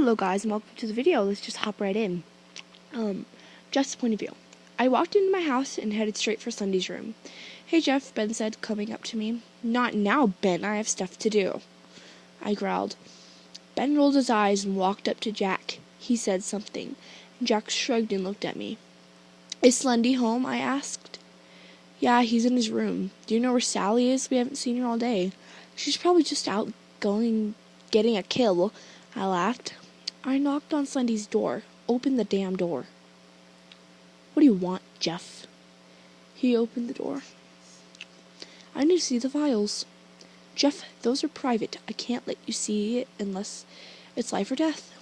Hello guys and welcome to the video. Let's just hop right in. Jeff's point of view. I walked into my house and headed straight for Slendy's room. "Hey Jeff," Ben said, coming up to me. "Not now, Ben, I have stuff to do," I growled. Ben rolled his eyes and walked up to Jack. He said something, and Jack shrugged and looked at me. "Is Slendy home?" I asked. "Yeah, he's in his room. Do you know where Sally is? We haven't seen her all day." "She's probably just out getting a kill," I laughed. I knocked on Slendy's door. "Open the damn door." "What do you want, Jeff?" He opened the door. "I need to see the files." "Jeff, those are private. I can't let you see it unless it's life or death."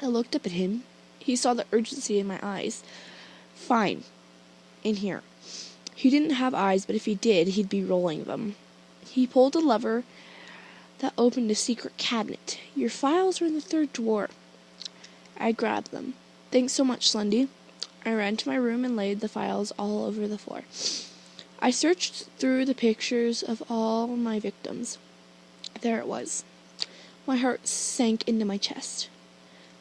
I looked up at him. He saw the urgency in my eyes. "Fine. In here." He didn't have eyes, but if he did, he'd be rolling them. He pulled a lever that opened a secret cabinet. "Your files are in the third drawer." I grabbed them. "Thanks so much, Slendy." I ran to my room and laid the files all over the floor. I searched through the pictures of all my victims. There it was. My heart sank into my chest.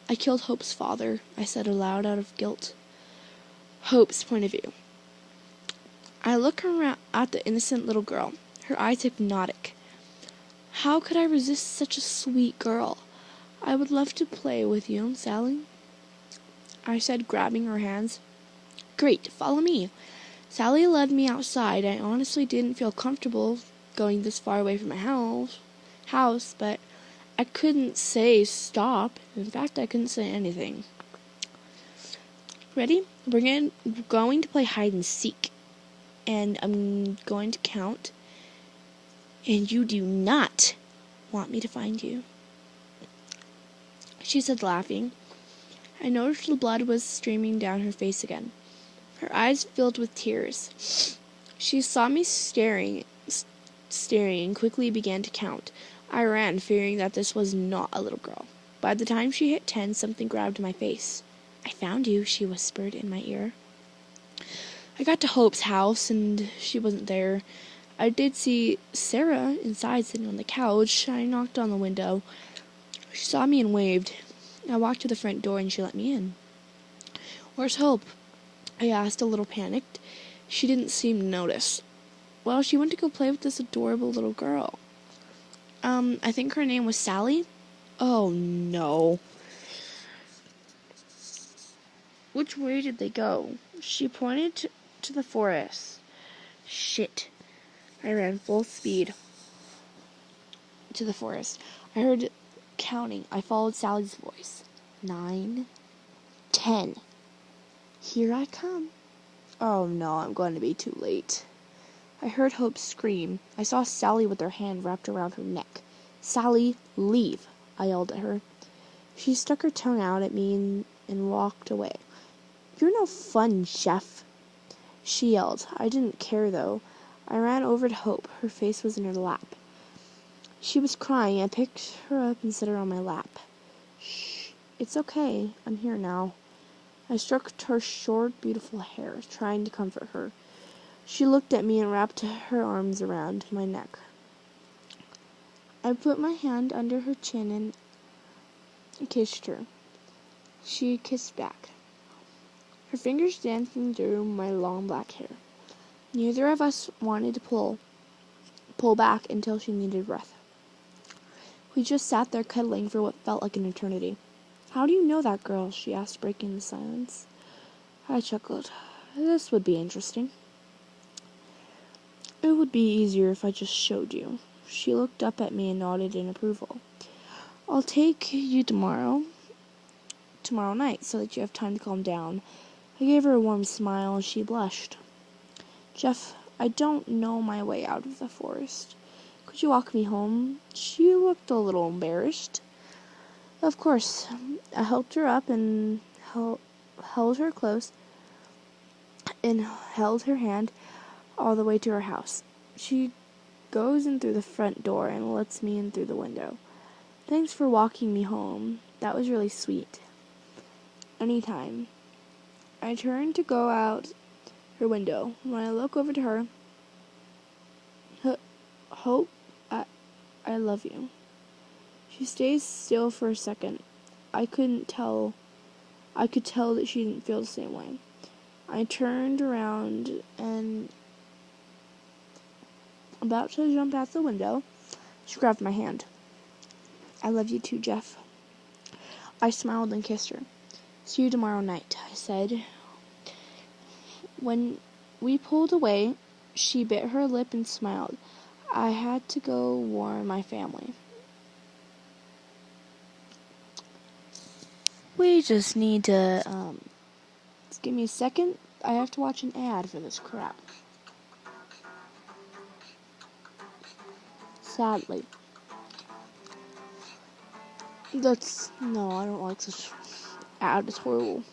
"I killed Hope's father," I said aloud out of guilt. Hope's point of view. I looked around at the innocent little girl, her eyes hypnotic. How could I resist such a sweet girl? "I would love to play with you, Sally," I said, grabbing her hands. "Great, follow me." Sally led me outside. I honestly didn't feel comfortable going this far away from my house, but I couldn't say stop. In fact, I couldn't say anything. "Ready? We're going to play hide and seek, and I'm going to count. And you do not want me to find you," she said, laughing. I noticed the blood was streaming down her face again. Her eyes filled with tears. She saw me staring and quickly began to count. I ran, fearing that this was not a little girl. By the time she hit 10, something grabbed my face. "I found you," she whispered in my ear. I got to Hope's house, and she wasn't there. I did see Sarah inside sitting on the couch. I knocked on the window. She saw me and waved. I walked to the front door and she let me in. "Where's Hope?" I asked, a little panicked. She didn't seem to notice. "Well, she went to go play with this adorable little girl. I think her name was Sally." "Oh, no." "Which way did they go?" She pointed to the forest. Shit. I ran full speed to the forest. I heard counting. I followed Sally's voice. 9, 10. "Here I come." Oh no, I'm going to be too late. I heard Hope scream. I saw Sally with her hand wrapped around her neck. "Sally, leave," I yelled at her. She stuck her tongue out at me and walked away. "You're no fun, Jeff," she yelled. I didn't care though. I ran over to Hope. Her face was in her lap. She was crying. I picked her up and set her on my lap. "Shh, it's okay. I'm here now." I stroked her short, beautiful hair, trying to comfort her. She looked at me and wrapped her arms around my neck. I put my hand under her chin and kissed her. She kissed back, her fingers dancing through my long black hair. Neither of us wanted to pull back until she needed breath. We just sat there cuddling for what felt like an eternity. "How do you know that girl?" she asked, breaking the silence. I chuckled. "This would be interesting." "It would be easier if I just showed you." She looked up at me and nodded in approval. "I'll take you tomorrow night so that you have time to calm down." I gave her a warm smile and she blushed. "Jeff, I don't know my way out of the forest. Could you walk me home?" She looked a little embarrassed. Of course. I helped her up and held her close and held her hand all the way to her house. She goes in through the front door and lets me in through the window. "Thanks for walking me home. That was really sweet." "Anytime." I turned to go out her window. When I look over to her, "Hope, I love you." She stays still for a second. I could tell that she didn't feel the same way. I turned around and about to jump out the window, she grabbed my hand. I love you too, Jeff. I smiled and kissed her. See you tomorrow night, I said. When we pulled away, she bit her lip and smiled. I had to go warn my family. We just need to, just give me a second. I have to watch an ad for this crap. Sadly. No, I don't like this ad. It's horrible.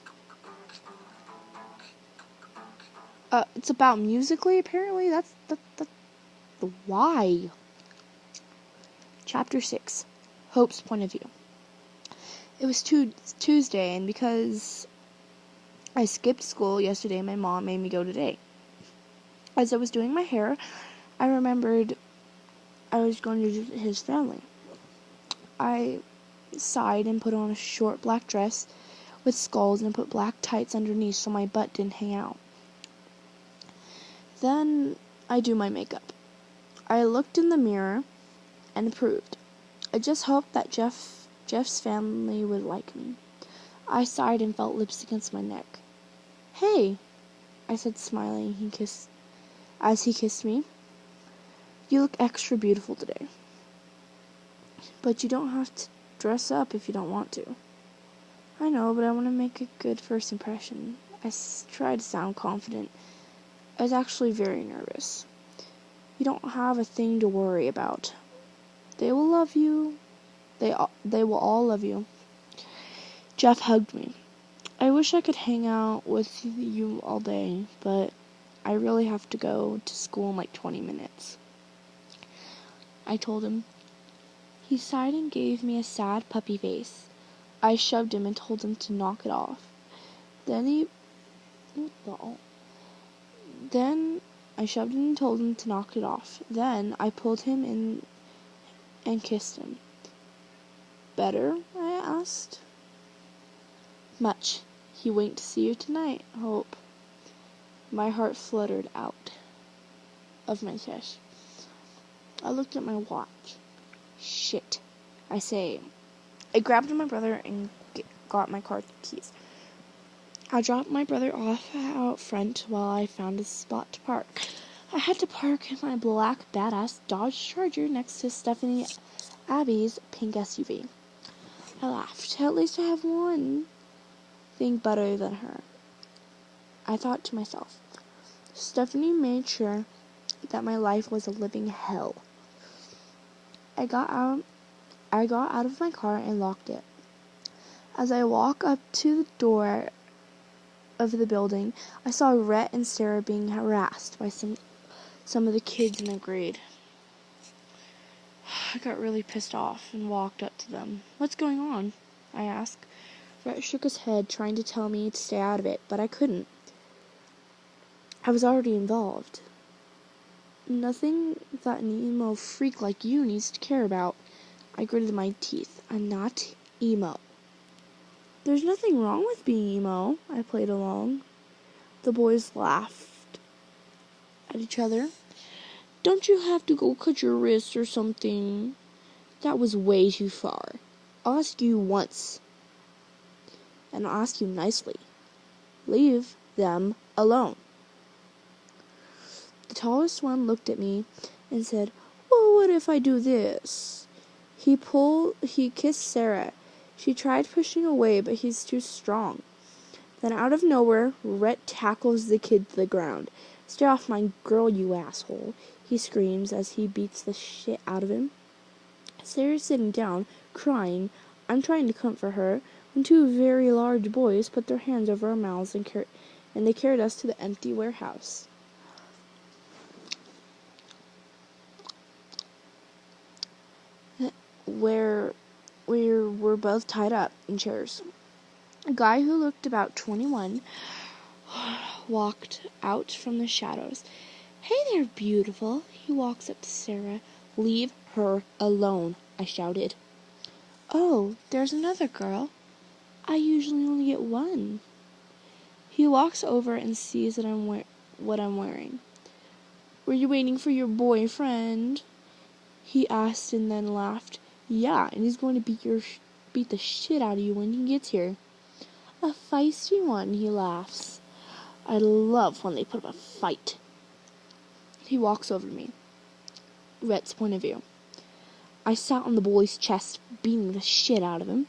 It's about Musical.ly, apparently. That's why. Chapter 6. Hope's point of view. It was Tuesday, and because I skipped school yesterday, my mom made me go today. As I was doing my hair, I remembered I was going to visit his family. I sighed and put on a short black dress with skulls and put black tights underneath so my butt didn't hang out. Then I do my makeup. I looked in the mirror and approved. I just hoped that Jeff's family would like me. I sighed and felt lips against my neck. Hey, I said, smiling. As he kissed me. You look extra beautiful today. But you don't have to dress up if you don't want to. I know, but I want to make a good first impression. I tried to sound confident. I was actually very nervous. You don't have a thing to worry about. They will love you. They will all love you. Jeff hugged me. I wish I could hang out with you all day, but I really have to go to school in like 20 minutes. I told him. He sighed and gave me a sad puppy face. I shoved him and told him to knock it off. Then I shoved him and told him to knock it off. Then I pulled him in and kissed him. Better? I asked. Much. He winked. See you tonight, Hope. My heart fluttered out of my chest. I looked at my watch. Shit. I say. I grabbed my brother and got my car keys. I dropped my brother off out front while I found a spot to park. I had to park my black badass Dodge Charger next to Stephanie Abby's pink SUV. I laughed. At least I have one thing better than her. I thought to myself. Stephanie made sure that my life was a living hell. I got out of my car and locked it. As I walked up to the door of the building, I saw Rhett and Sarah being harassed by some of the kids in their grade. I got really pissed off and walked up to them. What's going on? I asked. Rhett shook his head, trying to tell me to stay out of it, but I couldn't. I was already involved. Nothing that an emo freak like you needs to care about. I gritted my teeth. I'm not emo. There's nothing wrong with being emo. I played along. The boys laughed at each other. Don't you have to go cut your wrists or something? That was way too far. I'll ask you once. And I'll ask you nicely. Leave them alone. The tallest one looked at me and said, well, what if I do this? He kissed Sarah. She tried pushing away, but he's too strong. Then out of nowhere, Rhett tackles the kid to the ground. Stay off my girl, you asshole, he screams as he beats the shit out of him. Sarah's sitting down, crying. I'm trying to comfort her when two very large boys put their hands over our mouths and they carried us to the empty warehouse. Where we were both tied up in chairs. A guy who looked about 21 walked out from the shadows. Hey there, beautiful. He walks up to Sarah. Leave her alone, I shouted. Oh, there's another girl. I usually only get one. He walks over and sees that what I'm wearing. Were you waiting for your boyfriend? He asked and then laughed. Yeah, and he's going to beat the shit out of you when he gets here. A feisty one, he laughs. I love when they put up a fight. He walks over to me. Rhett's point of view. I sat on the bully's chest, beating the shit out of him.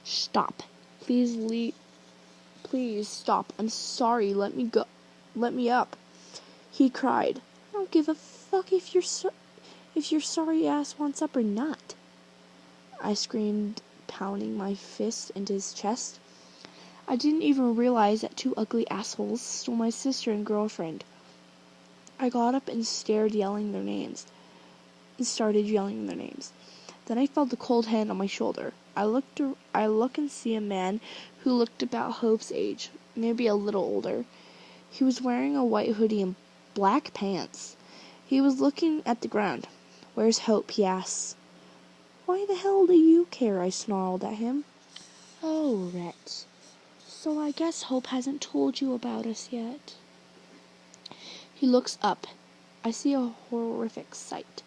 Stop. Please stop. I'm sorry. Let me go. Let me up. He cried. I don't give a fuck if your sorry ass wants up or not. I screamed, pounding my fist into his chest. I didn't even realize that two ugly assholes stole my sister and girlfriend. I got up and started yelling their names. Then I felt a cold hand on my shoulder. I look and see a man who looked about Hope's age, maybe a little older. He was wearing a white hoodie and black pants. He was looking at the ground. Where's Hope? He asks. Why the hell do you care? I snarled at him. Oh, Rhett. So I guess Hope hasn't told you about us yet. He looks up. I see a horrific sight.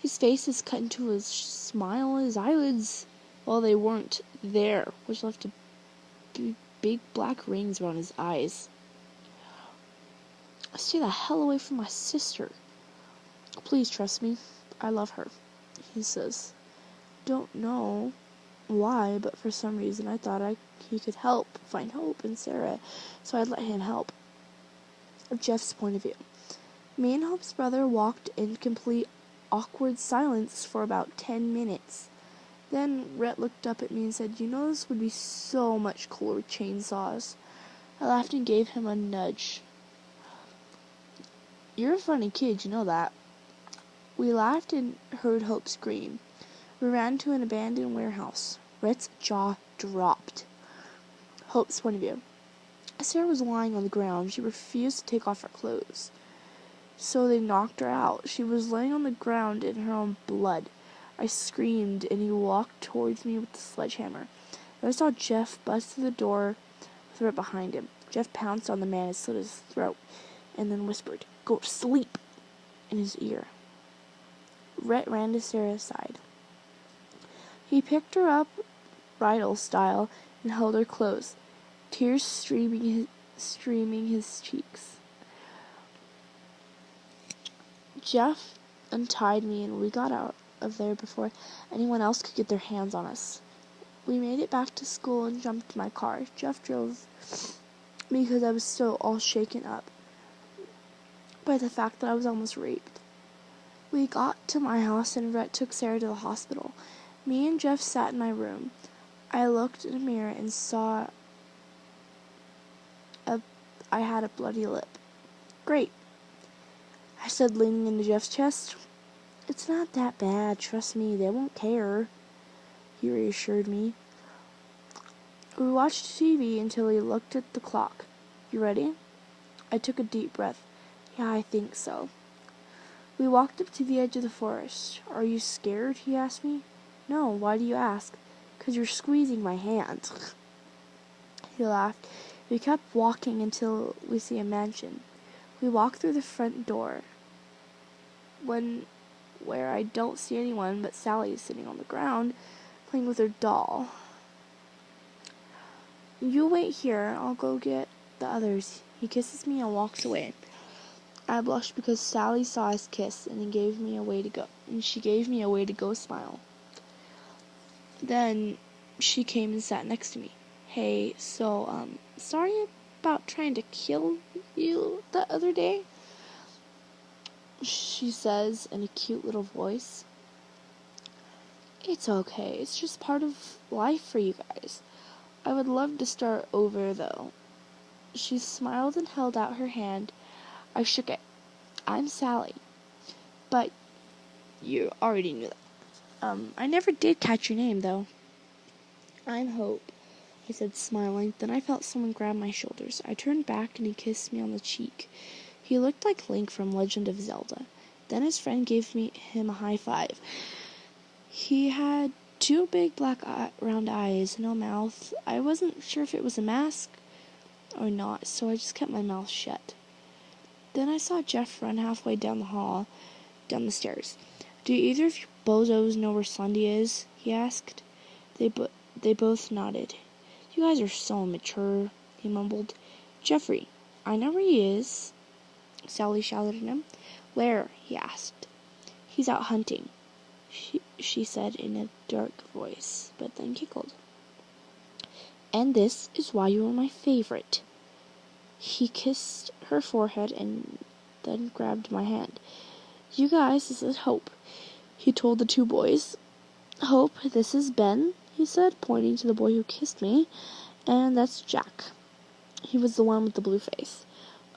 His face is cut into a smile, his eyelids, well, they weren't there, which left big black rings around his eyes. Stay the hell away from my sister. Please trust me. I love her, he says. Don't know why, but for some reason I thought he could find Hope and Sarah, so I'd let him help. Jeff's point of view. Me and Hope's brother walked in complete awkward silence for about 10 minutes. Then Rhett looked up at me and said, this would be so much cooler with chainsaws. I laughed and gave him a nudge. You're a funny kid, you know that. We laughed and heard Hope scream. We ran to an abandoned warehouse. Rhett's jaw dropped. Hope's point of view. Sarah was lying on the ground. She refused to take off her clothes. So they knocked her out. She was laying on the ground in her own blood. I screamed, and he walked towards me with the sledgehammer. And I saw Jeff bust through the door with Rhett behind him. Jeff pounced on the man and slit his throat, and then whispered, "Go to sleep," in his ear. Rhett ran to Sarah's side. He picked her up, bridal style, and held her close, tears streaming his cheeks. Jeff untied me, and we got out of there before anyone else could get their hands on us. We made it back to school and jumped in my car. Jeff drove because I was still all shaken up by the fact that I was almost raped. We got to my house and Rhett took Sarah to the hospital. Me and Jeff sat in my room. I looked in a mirror and saw I had a bloody lip. Great, I said, leaning into Jeff's chest. It's not that bad, trust me, they won't care, he reassured me. We watched TV until he looked at the clock. You ready? I took a deep breath. Yeah, I think so. We walked up to the edge of the forest. Are you scared? He asked me. No, why do you ask? 'Cause you're squeezing my hand. He laughed. We kept walking until we see a mansion. We walk through the front door, where I don't see anyone but Sally is sitting on the ground, playing with her doll. You wait here, I'll go get the others. He kisses me and walks away. I blushed because Sally saw us kiss, and she gave me a way to go smile. Then she came and sat next to me. Hey, so, sorry about trying to kill you the other day, she says in a cute little voice. It's okay, it's just part of life for you guys. I would love to start over, though. She smiled and held out her hand. I shook it. I'm Sally. But you already knew that. I never did catch your name, though. I'm Hope, I said, smiling. Then I felt someone grab my shoulders. I turned back and he kissed me on the cheek. He looked like Link from Legend of Zelda. Then his friend gave him a high five. He had 2 big black round eyes, no mouth. I wasn't sure if it was a mask or not, so I just kept my mouth shut. Then I saw Jeff run halfway down the stairs. Do either of you bozos know where Sunday is? He asked. They both nodded. You guys are so immature, he mumbled. Jeffrey, I know where he is, Sally shouted at him. Where? He asked. He's out hunting, she said in a dark voice, but then giggled. And this is why you are my favorite. He kissed her forehead and then grabbed my hand. You guys, this is Hope, he told the 2 boys. Hope, this is Ben, he said, pointing to the boy who kissed me, and that's Jack. He was the one with the blue face.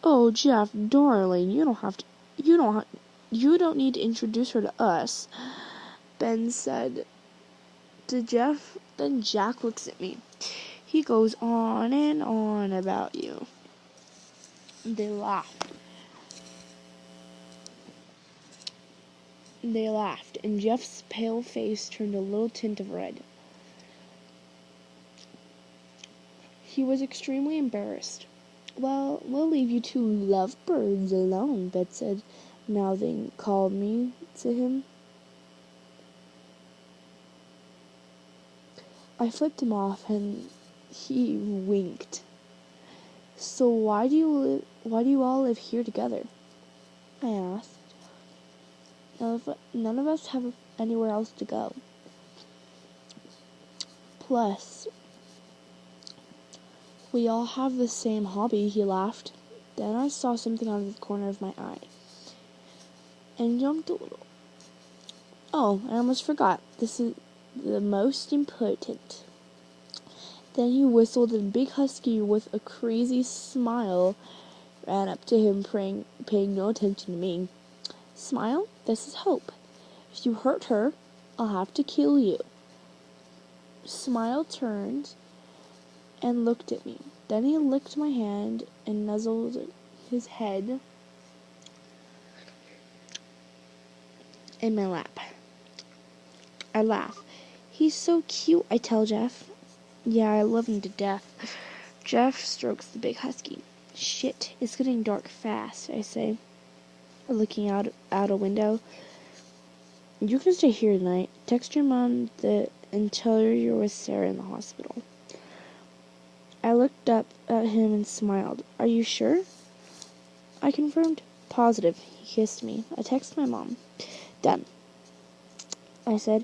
Oh, Jeff, darling, you don't need to introduce her to us, Ben said to Jeff. Then Jack looks at me. He goes on and on about you. They laughed. And Jeff's pale face turned a little tint of red. He was extremely embarrassed. Well, we'll leave you 2 lovebirds alone, Bet said, mouthing called me to him. I flipped him off and he winked. So why do you all live here together? I asked. None of us have anywhere else to go. Plus, we all have the same hobby, he laughed. Then I saw something out of the corner of my eye and jumped a little. Oh, I almost forgot. This is the most important. Then he whistled, and Big Husky, with a crazy smile, ran up to him, paying no attention to me. Smile, this is Hope. If you hurt her, I'll have to kill you. Smile turned and looked at me. Then he licked my hand and nuzzled his head in my lap. I laugh. He's so cute, I tell Jeff. Yeah, I love him to death. Jeff strokes the Big Husky. Shit, it's getting dark fast, I say, looking out a window. You can stay here tonight. Text your mom and tell her you're with Sarah in the hospital. I looked up at him and smiled. Are you sure? I confirmed. Positive. He kissed me. I texted my mom. Done, I said.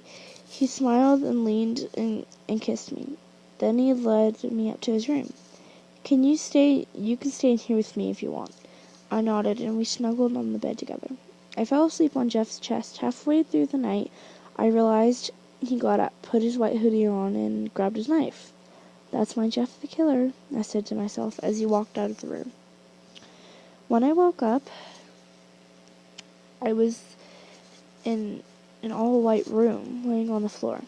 He smiled and leaned and kissed me. Then he led me up to his room. You can stay in here with me if you want. I nodded and we snuggled on the bed together. I fell asleep on Jeff's chest. Halfway through the night, I realized he got up, put his white hoodie on, and grabbed his knife. That's my Jeff the Killer, I said to myself as he walked out of the room. When I woke up, I was in an all-white room, laying on the floor.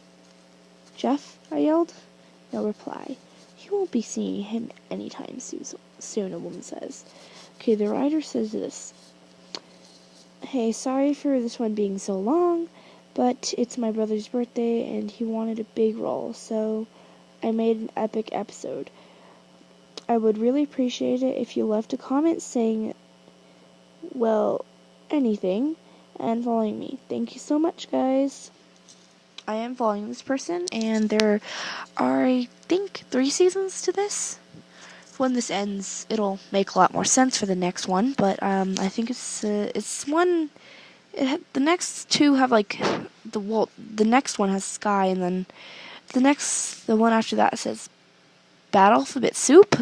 Jeff, I yelled. No reply. You won't be seeing him anytime soon, a woman says. Okay, the writer says this. Hey, sorry for this one being so long, but it's my brother's birthday and he wanted a big role, so I made an epic episode. I would really appreciate it if you left a comment saying, well, anything, and following me. Thank you so much, guys. I am following this person, and there are, I think, 3 seasons to this. When this ends, it'll make a lot more sense for the next one, but I think it's one. The next 2 have like the next one has Sky, and then the one after that says Bad Alphabet Soup.